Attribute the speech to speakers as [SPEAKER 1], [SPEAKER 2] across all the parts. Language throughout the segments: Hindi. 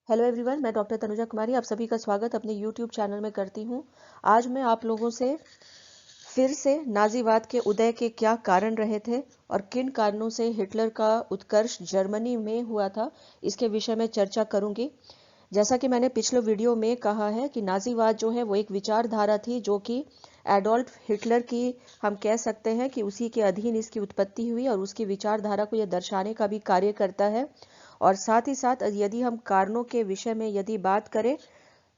[SPEAKER 1] हेलो एवरीवन, मैं डॉक्टर तनुजा कुमारी आप सभी का स्वागत अपने यूट्यूब चैनल में करती हूँ। आज मैं आप लोगों से फिर से नाजीवाद के उदय के क्या कारण रहे थे और किन कारणों से हिटलर का उत्कर्ष जर्मनी में हुआ था, इसके विषय में चर्चा करूंगी। जैसा कि मैंने पिछले वीडियो में कहा है कि नाजीवाद जो है वो एक विचारधारा थी जो कि एडोल्फ हिटलर की, हम कह सकते हैं कि उसी के अधीन इसकी उत्पत्ति हुई और उसकी विचारधारा को यह दर्शाने का भी कार्य करता है। और साथ ही साथ यदि हम कारणों के विषय में यदि बात करें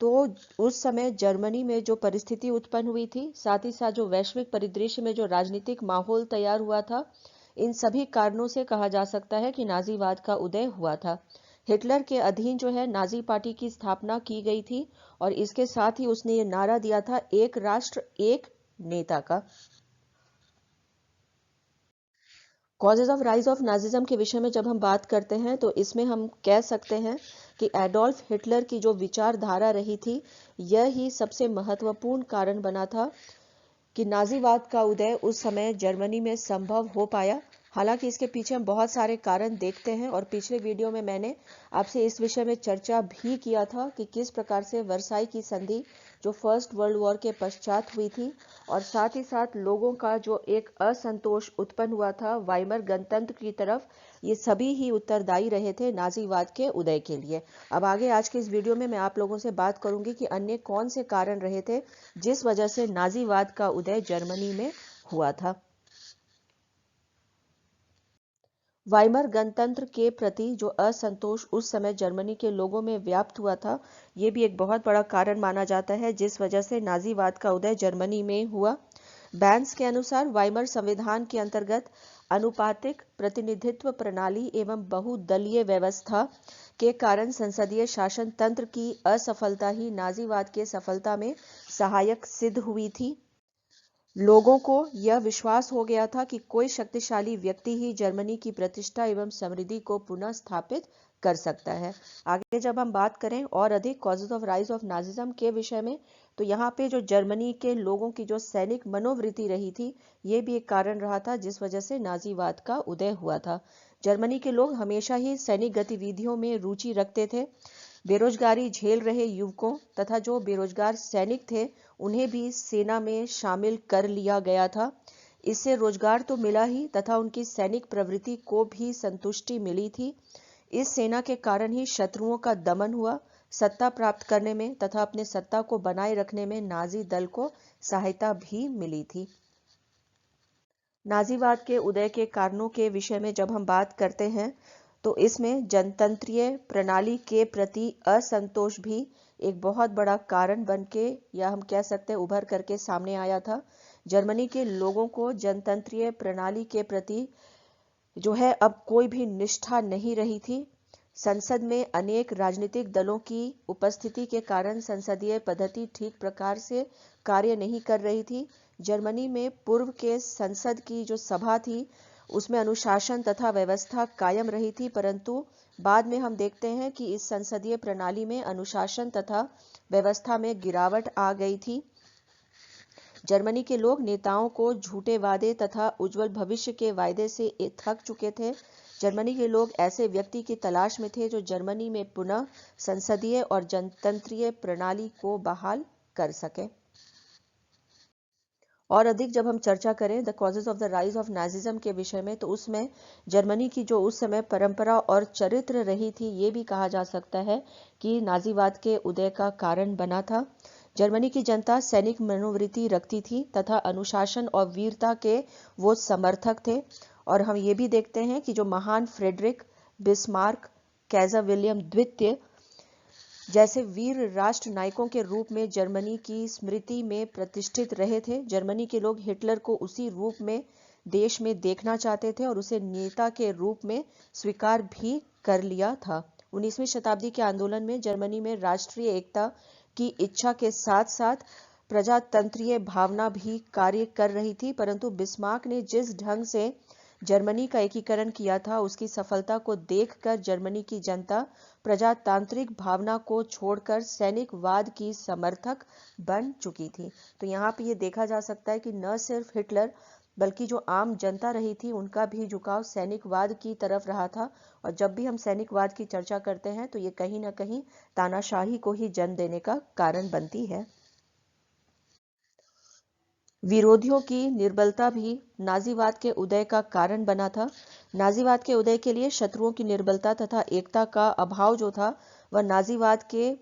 [SPEAKER 1] तो उस समय जर्मनी में जो परिस्थिति उत्पन्न हुई थी, साथ ही साथ जो वैश्विक परिदृश्य में जो राजनीतिक माहौल तैयार हुआ था, इन सभी कारणों से कहा जा सकता है कि नाजीवाद का उदय हुआ था। हिटलर के अधीन जो है नाजी पार्टी की स्थापना की गई थी और इसके साथ ही उसने ये नारा दिया था, एक राष्ट्र एक नेता का। Causes of rise of Nazism के विषय में जब हम बात करते हैं तो इसमें हम कह सकते हैं कि एडोल्फ हिटलर की जो विचारधारा रही थी, यह ही सबसे महत्वपूर्ण कारण बना था कि नाजीवाद का उदय उस समय जर्मनी में संभव हो पाया। हालांकि इसके पीछे हम बहुत सारे कारण देखते हैं और पिछले वीडियो में मैंने आपसे इस विषय में चर्चा भी किया था कि किस प्रकार से वर्साई की संधि जो फर्स्ट वर्ल्ड वॉर के पश्चात हुई थी और साथ ही साथ लोगों का जो एक असंतोष उत्पन्न हुआ था वाइमर गणतंत्र की तरफ, ये सभी ही उत्तरदायी रहे थे नाजीवाद के उदय के लिए। अब आगे आज के इस वीडियो में मैं आप लोगों से बात करूंगी कि अन्य कौन से कारण रहे थे जिस वजह से नाजीवाद का उदय जर्मनी में हुआ था। वाइमर गणतंत्र के प्रति जो असंतोष उस समय जर्मनी के लोगों में व्याप्त हुआ था, ये भी एक बहुत बड़ा कारण माना जाता है जिस वजह से नाजीवाद का उदय जर्मनी में हुआ। बैंस के अनुसार वाइमर संविधान के अंतर्गत अनुपातिक प्रतिनिधित्व प्रणाली एवं बहुदलीय व्यवस्था के कारण संसदीय शासन तंत्र की असफलता ही नाजीवाद के सफलता में सहायक सिद्ध हुई थी। लोगों को यह विश्वास हो गया था कि कोई शक्तिशाली व्यक्ति ही जर्मनी की प्रतिष्ठा एवं समृद्धि को पुनः स्थापित कर सकता है। आगे जब हम बात करें और अधिक causes of rise of Nazism के विषय में, तो यहाँ पे जो जर्मनी के लोगों की जो सैनिक मनोवृत्ति रही थी, ये भी एक कारण रहा था जिस वजह से नाजीवाद का उदय हुआ था। जर्मनी के लोग हमेशा ही सैनिक गतिविधियों में रुचि रखते थे। बेरोजगारी झेल रहे युवकों तथा जो बेरोजगार सैनिक थे, उन्हें भी सेना में शामिल कर लिया गया था। इससे रोजगार तो मिला ही तथा उनकी सैनिक प्रवृत्ति को भी संतुष्टि मिली थी। इस सेना के कारण ही शत्रुओं का दमन हुआ, सत्ता प्राप्त करने में तथा अपने सत्ता को बनाए रखने में नाजी दल को सहायता भी मिली थी। नाजीवाद के उदय के कारणों के विषय में जब हम बात करते हैं तो इसमें जनतंत्रीय प्रणाली के प्रति असंतोष भी एक बहुत बड़ा कारण बन के, या हम कह सकते हैं उभर करके सामने आया था। जर्मनी के लोगों को जनतंत्रीय प्रणाली के प्रति जो है अब कोई भी निष्ठा नहीं रही थी। संसद में अनेक राजनीतिक दलों की उपस्थिति के कारण संसदीय पद्धति ठीक प्रकार से कार्य नहीं कर रही थी। जर्मनी में पूर्व के संसद की जो सभा थी उसमें अनुशासन तथा व्यवस्था कायम रही थी, परंतु बाद में हम देखते हैं कि इस संसदीय प्रणाली में अनुशासन तथा व्यवस्था में गिरावट आ गई थी। जर्मनी के लोग नेताओं को झूठे वादे तथा उज्जवल भविष्य के वायदे से थक चुके थे। जर्मनी के लोग ऐसे व्यक्ति की तलाश में थे जो जर्मनी में पुनः संसदीय और जनतंत्रीय प्रणाली को बहाल कर सके। और अधिक जब हम चर्चा करें the causes of the rise of Nazism के विषय में, तो उसमें जर्मनी की जो उस समय परंपरा और चरित्र रही थी, ये भी कहा जा सकता है कि नाजीवाद के उदय का कारण बना था। जर्मनी की जनता सैनिक मनोवृत्ति रखती थी तथा अनुशासन और वीरता के वो समर्थक थे। और हम ये भी देखते हैं कि जो महान फ्रेडरिक, बिस्मार्क, कैजर विलियम द्वितीय जैसे वीर राष्ट्र नायकों के रूप में जर्मनी की स्मृति में प्रतिष्ठित रहे थे। जर्मनी के लोग हिटलर को उसी रूप में देश में देखना चाहते थे और उसे नेता के रूप में स्वीकार भी कर लिया था। 19वीं शताब्दी के आंदोलन में जर्मनी में राष्ट्रीय एकता की इच्छा के साथ साथ प्रजातंत्रीय भावना भी कार्य कर रही थी, परंतु बिस्मार्क ने जिस ढंग से जर्मनी का एकीकरण किया था, उसकी सफलता को देखकर जर्मनी की जनता प्रजातांत्रिक भावना को छोड़कर सैनिकवाद की समर्थक बन चुकी थी। तो यहाँ पे ये देखा जा सकता है कि न सिर्फ हिटलर बल्कि जो आम जनता रही थी उनका भी झुकाव सैनिकवाद की तरफ रहा था। और जब भी हम सैनिकवाद की चर्चा करते हैं तो ये कहीं ना कहीं तानाशाही को ही जन्म देने का कारण बनती है। विरोधियों की निर्बलता भी नाजीवाद के उदय का कारण बना था। नाजीवाद के उदय के लिए शत्रुओं की निर्बलता तथा एकता का अभाव जो था वह नाजीवाद के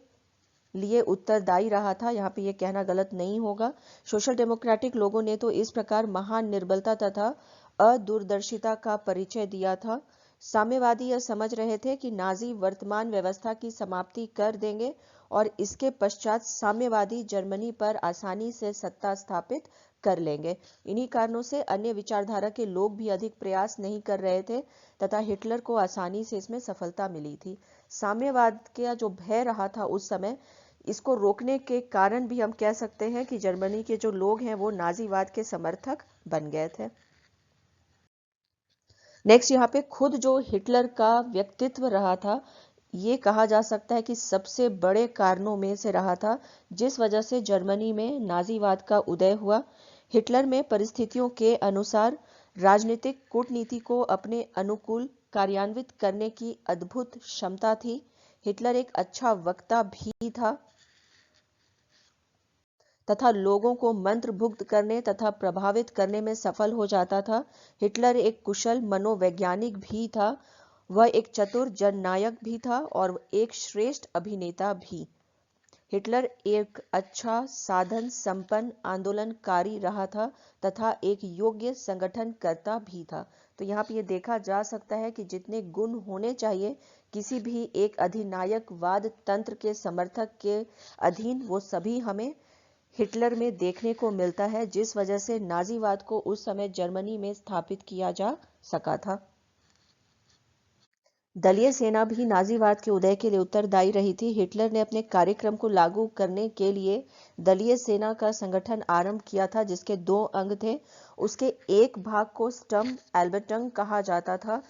[SPEAKER 1] लिए उत्तरदायी रहा था। यहाँ पे ये कहना गलत नहीं होगा। सोशल डेमोक्रेटिक लोगों ने तो इस प्रकार महान निर्बलता तथा अदूरदर्शिता का परिचय दिया था। साम्यवादी यह समझ रहे थे कि नाजी वर्तमान व्यवस्था की समाप्ति कर देंगे और इसके पश्चात साम्यवादी जर्मनी पर आसानी से सत्ता स्थापित कर लेंगे। इन्हीं कारणों से अन्य विचारधारा के लोग भी अधिक प्रयास नहीं कर रहे थे तथा हिटलर को आसानी से इसमें सफलता मिली थी। साम्यवाद का जो भय रहा था उस समय, इसको रोकने के कारण भी हम कह सकते हैं कि जर्मनी के जो लोग हैं वो नाजीवाद के समर्थक बन गए थे। नेक्स्ट यहाँ पे खुद जो हिटलर का व्यक्तित्व रहा था, ये कहा जा सकता है कि सबसे बड़े कारणों में से रहा था जिस वजह से जर्मनी में नाजीवाद का उदय हुआ। हिटलर में परिस्थितियों के अनुसार राजनीतिक कूटनीति को अपने अनुकूल कार्यान्वित करने की अद्भुत क्षमता थी। हिटलर एक अच्छा वक्ता भी था तथा लोगों को मंत्रमुग्ध करने तथा प्रभावित करने में सफल हो जाता था। हिटलर एक कुशल मनोवैज्ञानिक भी था। वह एक चतुर जननायक भी था और एक श्रेष्ठ अभिनेता भी। हिटलर एक अच्छा साधन संपन्न आंदोलनकारी रहा था तथा एक योग्य संगठनकर्ता भी था। तो यहाँ पे ये देखा जा सकता है कि जितने गुण होने चाहिए किसी भी एक अधिनायकवाद तंत्र के समर्थक के अधीन, वो सभी हमें हिटलर में देखने को मिलता है, जिस वजह से नाजीवाद को उस समय जर्मनी में स्थापित किया जा सका था। दलीय सेना भी नाजीवाद के उदय के लिए उत्तरदायी रही थी। हिटलर ने अपने कार्यक्रम को लागू करने के लिए दलीय सेना का संगठन आरंभ किया था जिसके 2 अंग थे। उसके एक भाग को स्टर्म एल्बर्टंग कहा जाता था।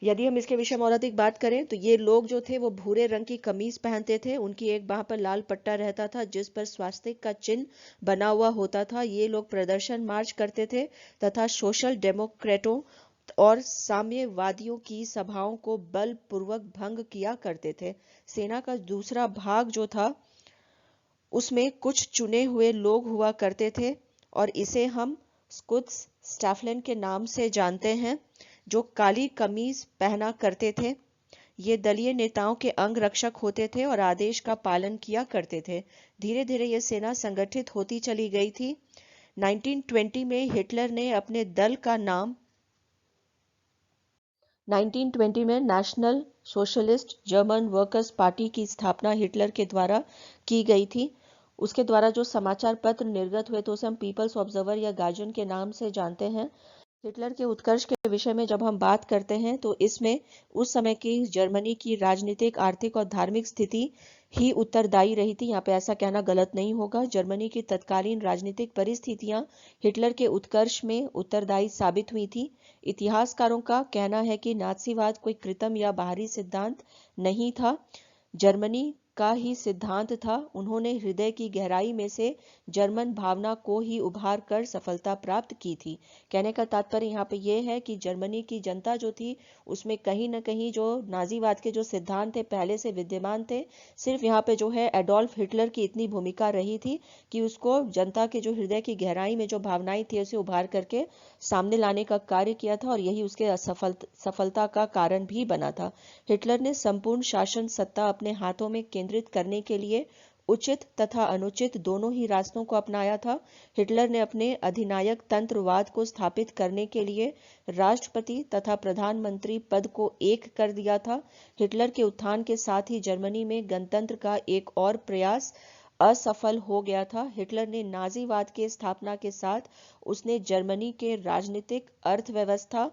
[SPEAKER 1] यदि हम इसके विषय में और अधिक बात करें तो ये लोग जो थे वो भूरे रंग की कमीज पहनते थे। उनकी एक बाह पर लाल पट्टा रहता था जिस पर स्वास्तिक का चिन्ह बना हुआ होता था। ये लोग प्रदर्शन मार्च करते थे तथा सोशल डेमोक्रेटों और साम्यवादियों की सभाओं को बलपूर्वक भंग किया करते थे। सेना का दूसरा भाग जो था उसमें कुछ चुने हुए लोग हुआ करते थे और इसे हम स्कुत्स स्टाफलन के नाम से जानते हैं, जो काली कमीज पहना करते थे। ये दलीय नेताओं के अंग रक्षक होते थे और आदेश का पालन किया करते थे। धीरे धीरे यह सेना संगठित होती चली गई थी। 1920 में हिटलर ने अपने दल का नाम 1920 में national socialist German workers party की स्थापना हिटलर के द्वारा की गई थी। उसके द्वारा जो समाचार पत्र निर्गत हुए तो उसे हम पीपल्स ऑब्जर्वर या गार्जियन के नाम से जानते हैं। हिटलर के उत्कर्ष के विषय में जब हम बात करते हैं तो इसमें उस समय की जर्मनी की राजनीतिक, आर्थिक और धार्मिक स्थिति ही उत्तरदायी रही थी। यहाँ पे ऐसा कहना गलत नहीं होगा। जर्मनी की तत्कालीन राजनीतिक परिस्थितियां हिटलर के उत्कर्ष में उत्तरदायी साबित हुई थी। इतिहासकारों का कहना है कि नात्सीवाद कोई कृत्रिम या बाहरी सिद्धांत नहीं था, जर्मनी का ही सिद्धांत था। उन्होंने हृदय की गहराई में से जर्मन भावना को ही उभार कर सफलता प्राप्त की थी। कहने का तात्पर्य यहाँ पे ये है कि जर्मनी की जनता जो थी उसमें कहीं न कहीं जो नाजीवाद के जो सिद्धांत थे पहले से विद्यमान थे। सिर्फ यहाँ पे जो है एडोल्फ हिटलर की इतनी भूमिका रही थी कि उसको जनता के जो हृदय की गहराई में जो भावनाएं थी उसे उभार करके सामने लाने का कार्य किया था और यही उसके सफलता का कारण भी बना था। हिटलर ने संपूर्ण शासन सत्ता अपने हाथों में केंद्रित करने के लिए उचित तथा अनुचित दोनों ही रास्तों को अपनाया था। हिटलर ने अपने अधिनायक तंत्रवाद को स्थापित करने के लिए राष्ट्रपति तथा प्रधानमंत्री पद को एक कर दिया था। हिटलर के उत्थान के साथ ही जर्मनी में गणतंत्र का एक और प्रयास असफल हो गया था। हिटलर ने नाजीवाद के स्थापना के साथ उसने जर्मनी के राजनीतिक, अर्थव्यवस्था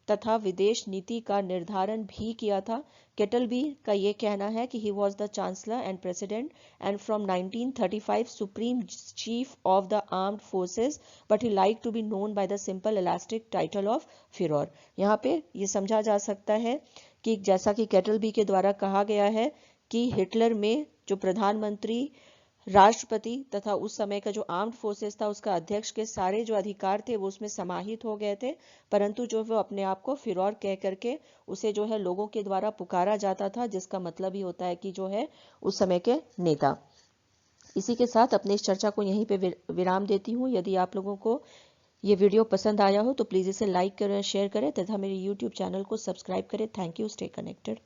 [SPEAKER 1] तथा विदेश नीति का निर्धारण भी किया था। केटलबी का ये कहना है कि he was the chancellor and president and from 1935 supreme chief of the armed forces but he like to be known by the simple elastic title of Fuhrer. यहाँ पे ये समझा जा सकता है कि जैसा कि केटलबी के द्वारा कहा गया है कि हिटलर में जो प्रधानमंत्री राष्ट्रपति तथा उस समय का जो आर्म्ड फोर्सेस था उसका अध्यक्ष के सारे जो अधिकार थे वो उसमें समाहित हो गए थे, परंतु जो वो अपने आप को फिरौर कह करके उसे जो है लोगों के द्वारा पुकारा जाता था, जिसका मतलब ही होता है कि जो है उस समय के नेता। इसी के साथ अपने इस चर्चा को यहीं पे विराम देती हूँ। यदि आप लोगों को ये वीडियो पसंद आया हो तो प्लीज़ इसे लाइक करें, शेयर करें तथा मेरे यूट्यूब चैनल को सब्सक्राइब करें। Thank you. Stay connected.